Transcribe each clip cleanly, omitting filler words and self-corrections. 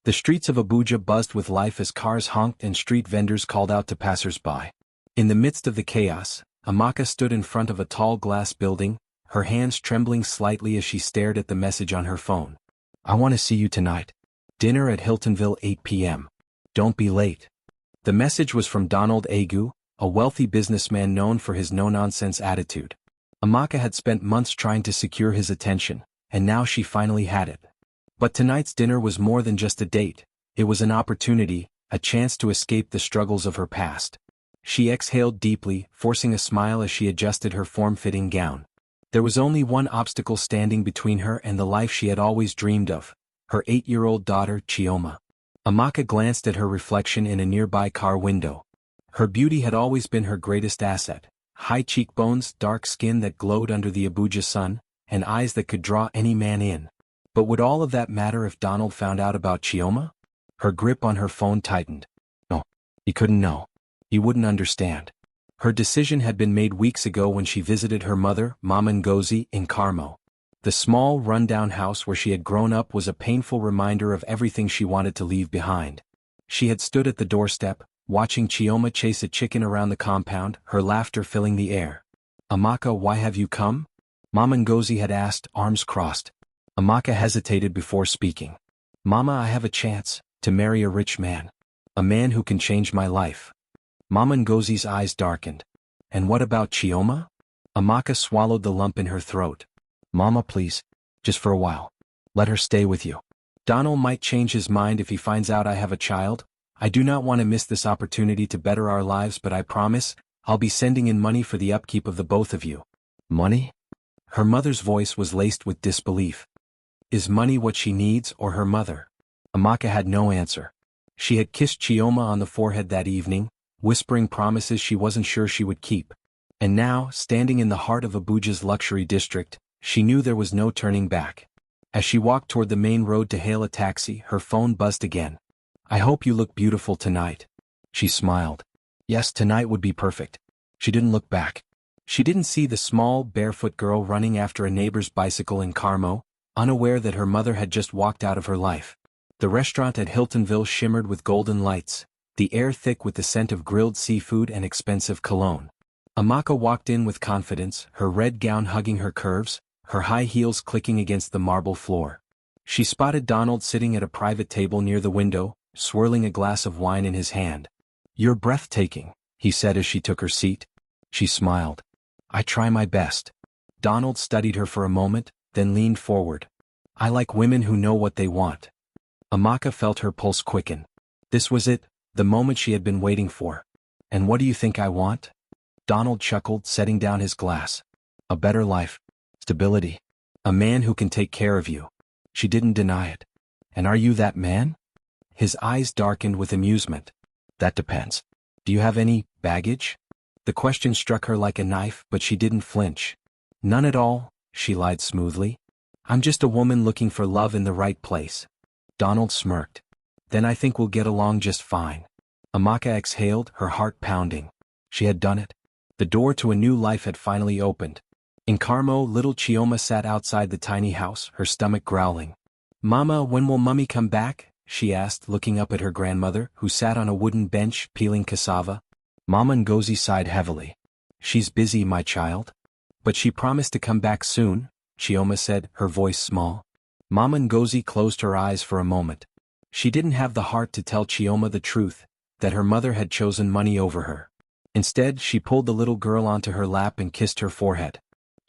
The streets of Abuja buzzed with life as cars honked and street vendors called out to passers-by. In the midst of the chaos, Amaka stood in front of a tall glass building, her hands trembling slightly as she stared at the message on her phone. I want to see you tonight. Dinner at Hiltonville 8 p.m. Don't be late. The message was from Donald Agu, a wealthy businessman known for his no-nonsense attitude. Amaka had spent months trying to secure his attention, and now she finally had it. But tonight's dinner was more than just a date. It was an opportunity, a chance to escape the struggles of her past. She exhaled deeply, forcing a smile as she adjusted her form-fitting gown. There was only one obstacle standing between her and the life she had always dreamed of, her 8-year-old daughter, Chioma. Amaka glanced at her reflection in a nearby car window. Her beauty had always been her greatest asset: high cheekbones, dark skin that glowed under the Abuja sun, and eyes that could draw any man in. But would all of that matter if Donald found out about Chioma? Her grip on her phone tightened. No, he couldn't know. He wouldn't understand. Her decision had been made weeks ago when she visited her mother, Mama Ngozi, in Carmo. The small, run-down house where she had grown up was a painful reminder of everything she wanted to leave behind. She had stood at the doorstep, watching Chioma chase a chicken around the compound, her laughter filling the air. Amaka, why have you come? Mama Ngozi had asked, arms crossed. Amaka hesitated before speaking. Mama, I have a chance to marry a rich man. A man who can change my life. Mama Ngozi's eyes darkened. And what about Chioma? Amaka swallowed the lump in her throat. Mama, please, just for a while. Let her stay with you. Donald might change his mind if he finds out I have a child. I do not want to miss this opportunity to better our lives, but I promise, I'll be sending in money for the upkeep of the both of you. Money? Her mother's voice was laced with disbelief. Is money what she needs, or her mother? Amaka had no answer. She had kissed Chioma on the forehead that evening, whispering promises she wasn't sure she would keep. And now, standing in the heart of Abuja's luxury district, she knew there was no turning back. As she walked toward the main road to hail a taxi, her phone buzzed again. I hope you look beautiful tonight. She smiled. Yes, tonight would be perfect. She didn't look back. She didn't see the small, barefoot girl running after a neighbor's bicycle in Carmo, unaware that her mother had just walked out of her life. The restaurant at Hiltonville shimmered with golden lights, the air thick with the scent of grilled seafood and expensive cologne. Amaka walked in with confidence, her red gown hugging her curves, her high heels clicking against the marble floor. She spotted Donald sitting at a private table near the window, swirling a glass of wine in his hand. You're breathtaking, he said as she took her seat. She smiled. I try my best. Donald studied her for a moment, then leaned forward. I like women who know what they want. Amaka felt her pulse quicken. This was it, the moment she had been waiting for. And what do you think I want? Donald chuckled, setting down his glass. A better life. Stability. A man who can take care of you. She didn't deny it. And are you that man? His eyes darkened with amusement. That depends. Do you have any baggage? The question struck her like a knife, but she didn't flinch. None at all, she lied smoothly. I'm just a woman looking for love in the right place. Donald smirked. Then I think we'll get along just fine. Amaka exhaled, her heart pounding. She had done it. The door to a new life had finally opened. In Carmo, little Chioma sat outside the tiny house, her stomach growling. Mama, when will Mummy come back? She asked, looking up at her grandmother, who sat on a wooden bench, peeling cassava. Mama Ngozi sighed heavily. She's busy, my child. But she promised to come back soon, Chioma said, her voice small. Mama Ngozi closed her eyes for a moment. She didn't have the heart to tell Chioma the truth, that her mother had chosen money over her. Instead, she pulled the little girl onto her lap and kissed her forehead.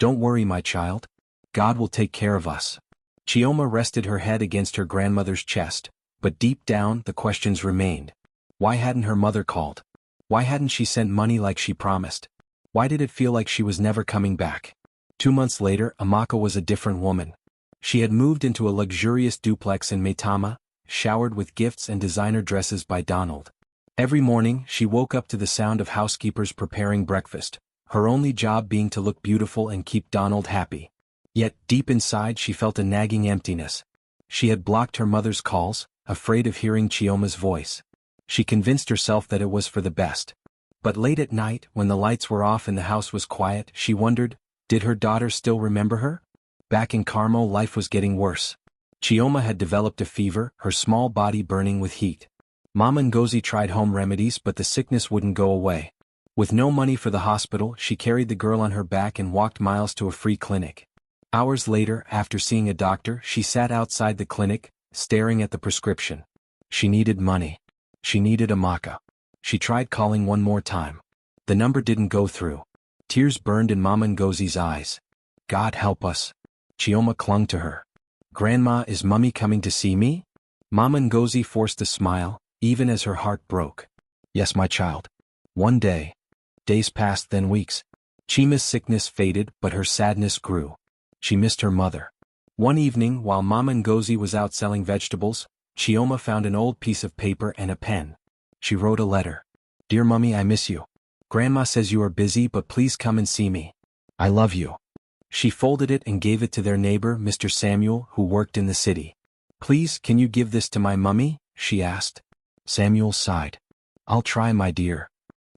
Don't worry, my child. God will take care of us. Chioma rested her head against her grandmother's chest, but deep down the questions remained. Why hadn't her mother called? Why hadn't she sent money like she promised? Why did it feel like she was never coming back? 2 months later, Amaka was a different woman. She had moved into a luxurious duplex in Maitama, showered with gifts and designer dresses by Donald. Every morning, she woke up to the sound of housekeepers preparing breakfast, her only job being to look beautiful and keep Donald happy. Yet, deep inside she felt a nagging emptiness. She had blocked her mother's calls, afraid of hearing Chioma's voice. She convinced herself that it was for the best. But late at night, when the lights were off and the house was quiet, she wondered, did her daughter still remember her? Back in Carmo, life was getting worse. Chioma had developed a fever, her small body burning with heat. Mama Ngozi tried home remedies but the sickness wouldn't go away. With no money for the hospital, she carried the girl on her back and walked miles to a free clinic. Hours later, after seeing a doctor, she sat outside the clinic, staring at the prescription. She needed money. She needed Amaka. She tried calling one more time. The number didn't go through. Tears burned in Mama Ngozi's eyes. God help us. Chioma clung to her. Grandma, is Mummy coming to see me? Mama Ngozi forced a smile, even as her heart broke. Yes, my child. One day. Days passed, then weeks. Chima's sickness faded, but her sadness grew. She missed her mother. One evening, while Mama Ngozi was out selling vegetables, Chioma found an old piece of paper and a pen. She wrote a letter. Dear Mummy, I miss you. Grandma says you are busy, but please come and see me. I love you. She folded it and gave it to their neighbor, Mr. Samuel, who worked in the city. Please, can you give this to my mummy? She asked. Samuel sighed. I'll try, my dear.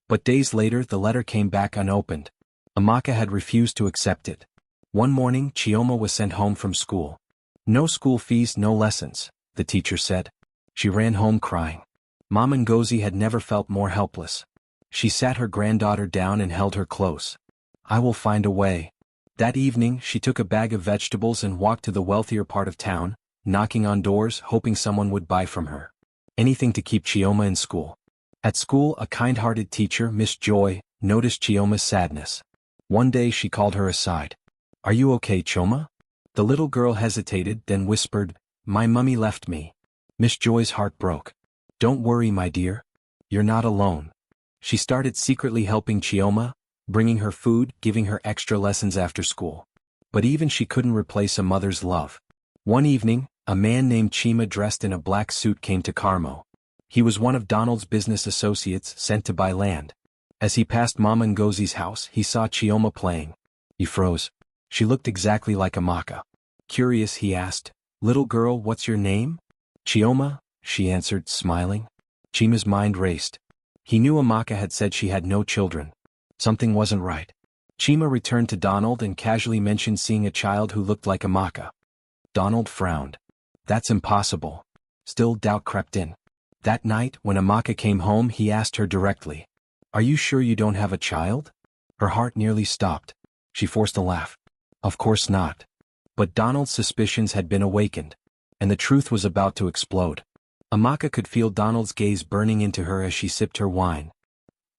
But days later, the letter came back unopened. Amaka had refused to accept it. One morning, Chioma was sent home from school. No school fees, no lessons, the teacher said. She ran home crying. Mama Ngozi had never felt more helpless. She sat her granddaughter down and held her close. I will find a way. That evening, she took a bag of vegetables and walked to the wealthier part of town, knocking on doors, hoping someone would buy from her. Anything to keep Chioma in school. At school, a kind-hearted teacher, Miss Joy, noticed Chioma's sadness. One day she called her aside. Are you okay, Chioma? The little girl hesitated, then whispered, My mummy left me. Miss Joy's heart broke. Don't worry, my dear. You're not alone. She started secretly helping Chioma, bringing her food, giving her extra lessons after school. But even she couldn't replace a mother's love. One evening, a man named Chima dressed in a black suit came to Carmo. He was one of Donald's business associates sent to buy land. As he passed Mama Ngozi's house, he saw Chioma playing. He froze. She looked exactly like Amaka. Curious, he asked, Little girl, what's your name? Chioma, she answered, smiling. Chima's mind raced. He knew Amaka had said she had no children. Something wasn't right. Chima returned to Donald and casually mentioned seeing a child who looked like Amaka. Donald frowned. That's impossible. Still doubt crept in. That night, when Amaka came home, he asked her directly. Are you sure you don't have a child? Her heart nearly stopped. She forced a laugh. Of course not. But Donald's suspicions had been awakened, and the truth was about to explode. Amaka could feel Donald's gaze burning into her as she sipped her wine.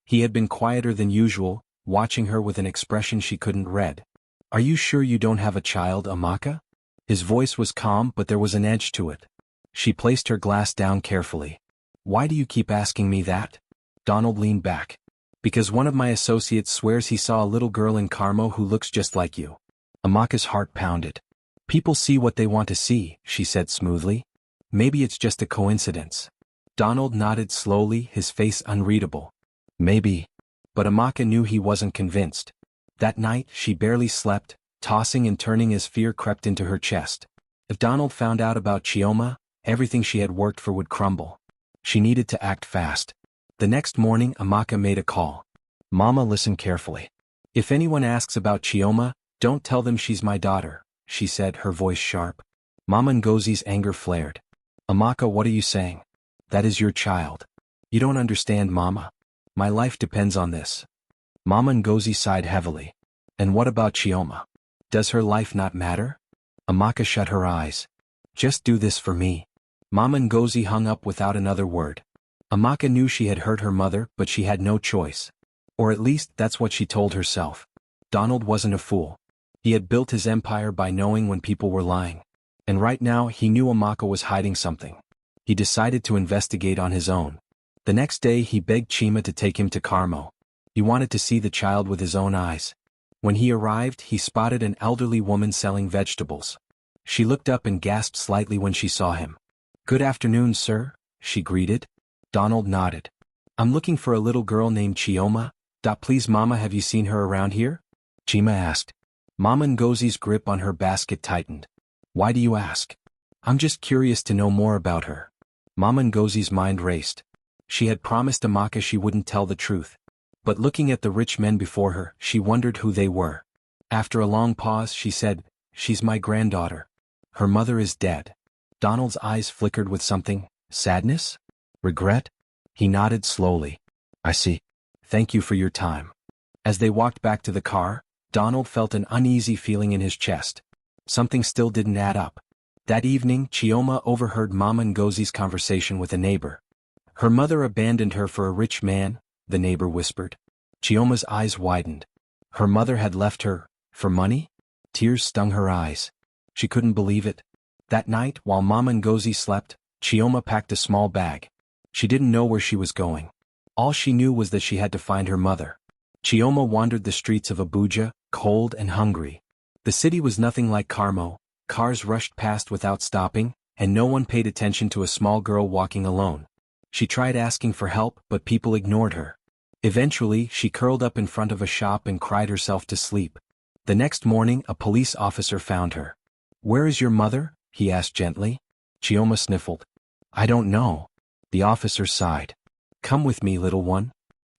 He had been quieter than usual, watching her with an expression she couldn't read. Are you sure you don't have a child, Amaka? His voice was calm, but there was an edge to it. She placed her glass down carefully. Why do you keep asking me that? Donald leaned back. Because one of my associates swears he saw a little girl in Carmo who looks just like you. Amaka's heart pounded. People see what they want to see, she said smoothly. Maybe it's just a coincidence. Donald nodded slowly, his face unreadable. Maybe. But Amaka knew he wasn't convinced. That night, she barely slept, tossing and turning as fear crept into her chest. If Donald found out about Chioma, everything she had worked for would crumble. She needed to act fast. The next morning, Amaka made a call. Mama, listen carefully. If anyone asks about Chioma, don't tell them she's my daughter, she said, her voice sharp. Mama Ngozi's anger flared. Amaka, what are you saying? That is your child. You don't understand, Mama. My life depends on this. Mama Ngozi sighed heavily. And what about Chioma? Does her life not matter? Amaka shut her eyes. Just do this for me. Mama Ngozi hung up without another word. Amaka knew she had hurt her mother, but she had no choice. Or at least that's what she told herself. Donald wasn't a fool. He had built his empire by knowing when people were lying. And right now he knew Amaka was hiding something. He decided to investigate on his own. The next day he begged Chima to take him to Carmo. He wanted to see the child with his own eyes. When he arrived, he spotted an elderly woman selling vegetables. She looked up and gasped slightly when she saw him. Good afternoon, sir, she greeted. Donald nodded. I'm looking for a little girl named Chioma. Please, Mama, have you seen her around here? Chima asked. Mama Ngozi's grip on her basket tightened. Why do you ask? I'm just curious to know more about her. Mama Ngozi's mind raced. She had promised Amaka she wouldn't tell the truth. But looking at the rich men before her, she wondered who they were. After a long pause, she said, She's my granddaughter. Her mother is dead. Donald's eyes flickered with something. Sadness? Regret? He nodded slowly. I see. Thank you for your time. As they walked back to the car, Donald felt an uneasy feeling in his chest. Something still didn't add up. That evening, Chioma overheard Mama Ngozi's conversation with a neighbor. Her mother abandoned her for a rich man, the neighbor whispered. Chioma's eyes widened. Her mother had left her, for money? Tears stung her eyes. She couldn't believe it. That night, while Mama Ngozi slept, Chioma packed a small bag. She didn't know where she was going. All she knew was that she had to find her mother. Chioma wandered the streets of Abuja, cold and hungry. The city was nothing like Carmo. Cars rushed past without stopping, and no one paid attention to a small girl walking alone. She tried asking for help, but people ignored her. Eventually, she curled up in front of a shop and cried herself to sleep. The next morning, a police officer found her. Where is your mother? He asked gently. Chioma sniffled. I don't know. The officer sighed. Come with me, little one.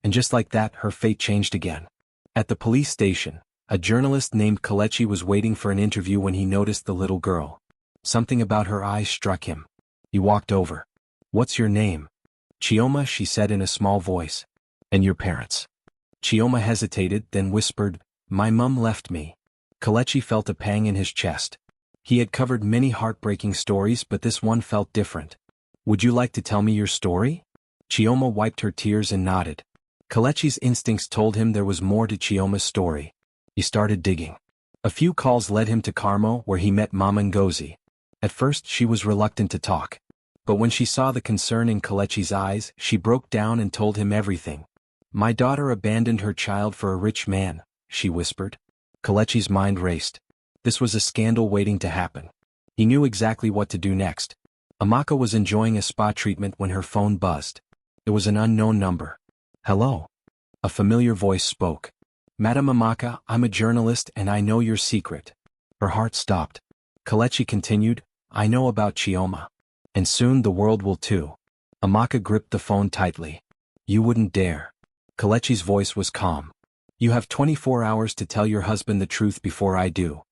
And just like that, her fate changed again. At the police station, a journalist named Kelechi was waiting for an interview when he noticed the little girl. Something about her eyes struck him. He walked over. What's your name? Chioma, she said in a small voice. And your parents? Chioma hesitated, then whispered, My mum left me. Kelechi felt a pang in his chest. He had covered many heartbreaking stories, but this one felt different. Would you like to tell me your story? Chioma wiped her tears and nodded. Kelechi's instincts told him there was more to Chioma's story. He started digging. A few calls led him to Carmo, where he met Mama Ngozi. At first, she was reluctant to talk. But when she saw the concern in Kelechi's eyes, she broke down and told him everything. My daughter abandoned her child for a rich man, she whispered. Kelechi's mind raced. This was a scandal waiting to happen. He knew exactly what to do next. Amaka was enjoying a spa treatment when her phone buzzed. It was an unknown number. Hello. A familiar voice spoke. Madam Amaka, I'm a journalist and I know your secret. Her heart stopped. Kelechi continued, I know about Chioma. And soon the world will too. Amaka gripped the phone tightly. You wouldn't dare. Kelechi's voice was calm. You have 24 hours to tell your husband the truth before I do.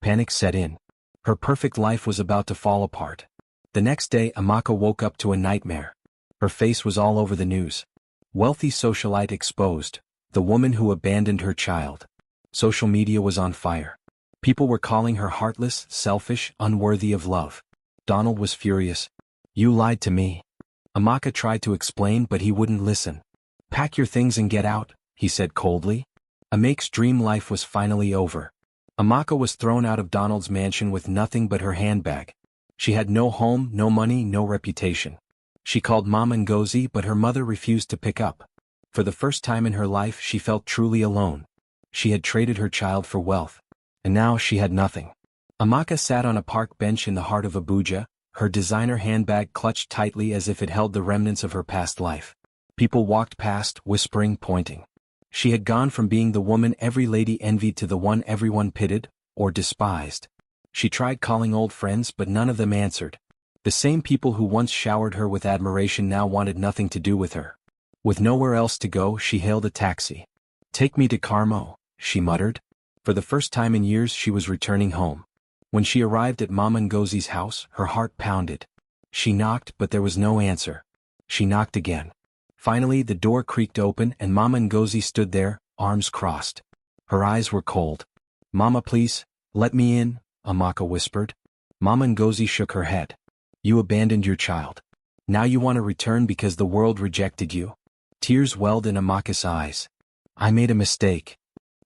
Panic set in. Her perfect life was about to fall apart. The next day, Amaka woke up to a nightmare. Her face was all over the news. Wealthy socialite exposed. The woman who abandoned her child. Social media was on fire. People were calling her heartless, selfish, unworthy of love. Donald was furious. You lied to me. Amaka tried to explain, but he wouldn't listen. Pack your things and get out, he said coldly. Amake's dream life was finally over. Amaka was thrown out of Donald's mansion with nothing but her handbag. She had no home, no money, no reputation. She called Mama Ngozi, but her mother refused to pick up. For the first time in her life, she felt truly alone. She had traded her child for wealth. And now she had nothing. Amaka sat on a park bench in the heart of Abuja, her designer handbag clutched tightly as if it held the remnants of her past life. People walked past, whispering, pointing. She had gone from being the woman every lady envied to the one everyone pitied, or despised. She tried calling old friends, but none of them answered. The same people who once showered her with admiration now wanted nothing to do with her. With nowhere else to go, she hailed a taxi. Take me to Carmo, she muttered. For the first time in years, she was returning home. When she arrived at Mama Ngozi's house, her heart pounded. She knocked, but there was no answer. She knocked again. Finally, the door creaked open and Mama Ngozi stood there, arms crossed. Her eyes were cold. Mama, please, let me in, Amaka whispered. Mama Ngozi shook her head. You abandoned your child. Now you want to return because the world rejected you. Tears welled in Amaka's eyes. I made a mistake.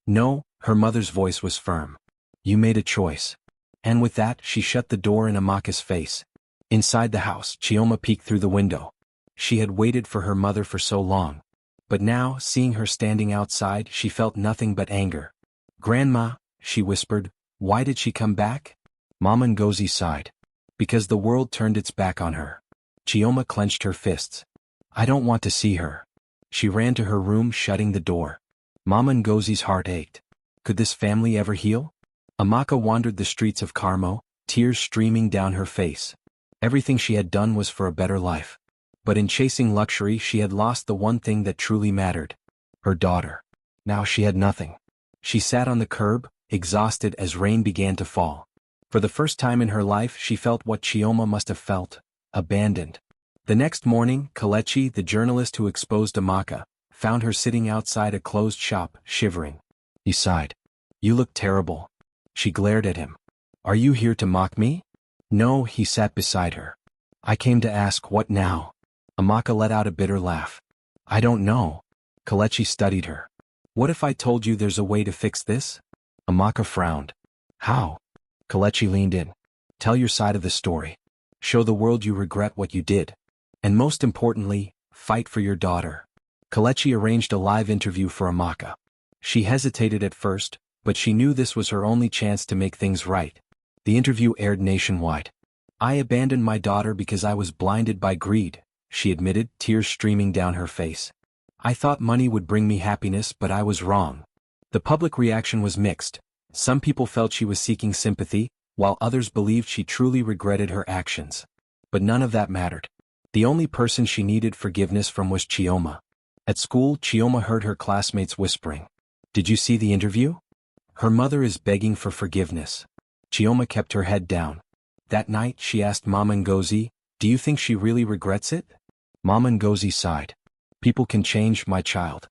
No, her mother's voice was firm. You made a choice. And with that, she shut the door in Amaka's face. Inside the house, Chioma peeked through the window. She had waited for her mother for so long. But now, seeing her standing outside, she felt nothing but anger. Grandma, she whispered, why did she come back? Mama Ngozi sighed. Because the world turned its back on her. Chioma clenched her fists. I don't want to see her. She ran to her room, shutting the door. Mama Ngozi's heart ached. Could this family ever heal? Amaka wandered the streets of Carmo, tears streaming down her face. Everything she had done was for a better life. But in chasing luxury, she had lost the one thing that truly mattered. Her daughter. Now she had nothing. She sat on the curb, exhausted as rain began to fall. For the first time in her life she felt what Chioma must have felt, abandoned. The next morning, Kelechi, the journalist who exposed Amaka, found her sitting outside a closed shop, shivering. He sighed. You look terrible. She glared at him. Are you here to mock me? No, he sat beside her. I came to ask what now? Amaka let out a bitter laugh. I don't know. Kelechi studied her. What if I told you there's a way to fix this? Amaka frowned. How? Kelechi leaned in. Tell your side of the story. Show the world you regret what you did. And most importantly, fight for your daughter. Kelechi arranged a live interview for Amaka. She hesitated at first, but she knew this was her only chance to make things right. The interview aired nationwide. I abandoned my daughter because I was blinded by greed, she admitted, tears streaming down her face. I thought money would bring me happiness, but I was wrong. The public reaction was mixed. Some people felt she was seeking sympathy, while others believed she truly regretted her actions. But none of that mattered. The only person she needed forgiveness from was Chioma. At school, Chioma heard her classmates whispering. Did you see the interview? Her mother is begging for forgiveness. Chioma kept her head down. That night, she asked Mama Ngozi, do you think she really regrets it? Mama Ngozi sighed. People can change, my child.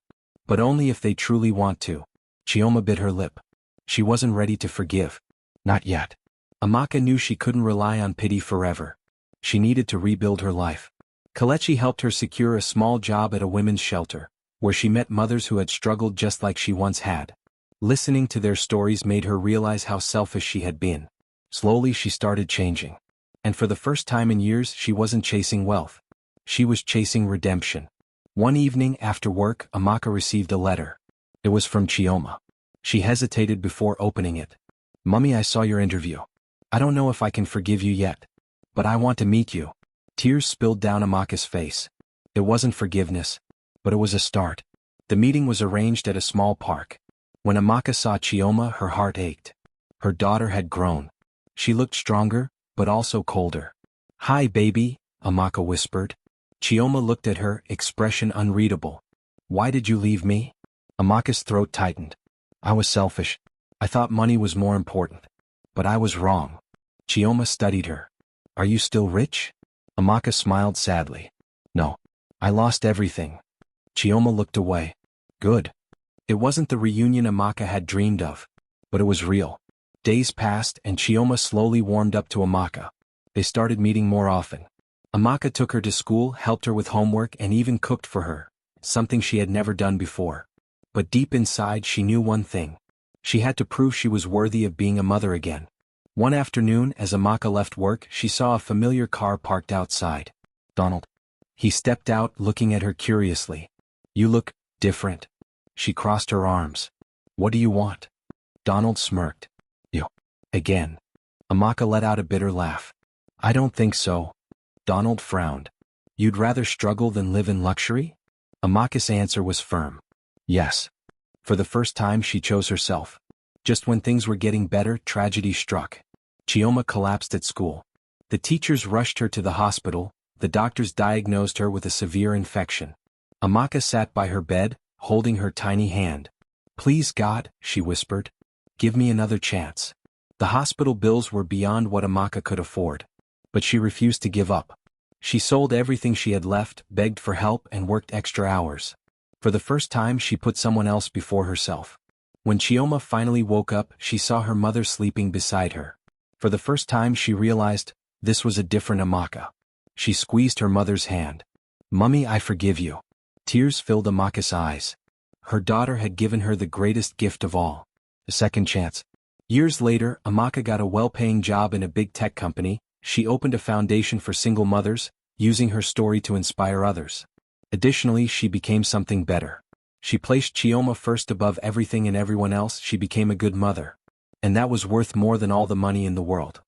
But only if they truly want to. Chioma bit her lip. She wasn't ready to forgive. Not yet. Amaka knew she couldn't rely on pity forever. She needed to rebuild her life. Kelechi helped her secure a small job at a women's shelter, where she met mothers who had struggled just like she once had. Listening to their stories made her realize how selfish she had been. Slowly she started changing. And for the first time in years she wasn't chasing wealth. She was chasing redemption. One evening after work, Amaka received a letter. It was from Chioma. She hesitated before opening it. Mummy, I saw your interview. I don't know if I can forgive you yet. But I want to meet you. Tears spilled down Amaka's face. It wasn't forgiveness, but it was a start. The meeting was arranged at a small park. When Amaka saw Chioma, her heart ached. Her daughter had grown. She looked stronger, but also colder. Hi, baby, Amaka whispered. Chioma looked at her, expression unreadable. Why did you leave me? Amaka's throat tightened. I was selfish. I thought money was more important. But I was wrong. Chioma studied her. Are you still rich? Amaka smiled sadly. No. I lost everything. Chioma looked away. Good. It wasn't the reunion Amaka had dreamed of. But it was real. Days passed and Chioma slowly warmed up to Amaka. They started meeting more often. Amaka took her to school, helped her with homework and even cooked for her, something she had never done before. But deep inside she knew one thing. She had to prove she was worthy of being a mother again. One afternoon, as Amaka left work, she saw a familiar car parked outside. Donald. He stepped out, looking at her curiously. You look different. She crossed her arms. What do you want? Donald smirked. You. Again. Amaka let out a bitter laugh. I don't think so. Donald frowned. You'd rather struggle than live in luxury? Amaka's answer was firm. Yes. For the first time she chose herself. Just when things were getting better, tragedy struck. Chioma collapsed at school. The teachers rushed her to the hospital. The doctors diagnosed her with a severe infection. Amaka sat by her bed, holding her tiny hand. Please God, she whispered. Give me another chance. The hospital bills were beyond what Amaka could afford. But she refused to give up. She sold everything she had left, begged for help and worked extra hours. For the first time she put someone else before herself. When Chioma finally woke up, she saw her mother sleeping beside her. For the first time she realized, this was a different Amaka. She squeezed her mother's hand. Mummy, I forgive you. Tears filled Amaka's eyes. Her daughter had given her the greatest gift of all. A second chance. Years later, Amaka got a well-paying job in a big tech company. She opened a foundation for single mothers, using her story to inspire others. Additionally, she became something better. She placed Chioma first above everything and everyone else. She became a good mother. And that was worth more than all the money in the world.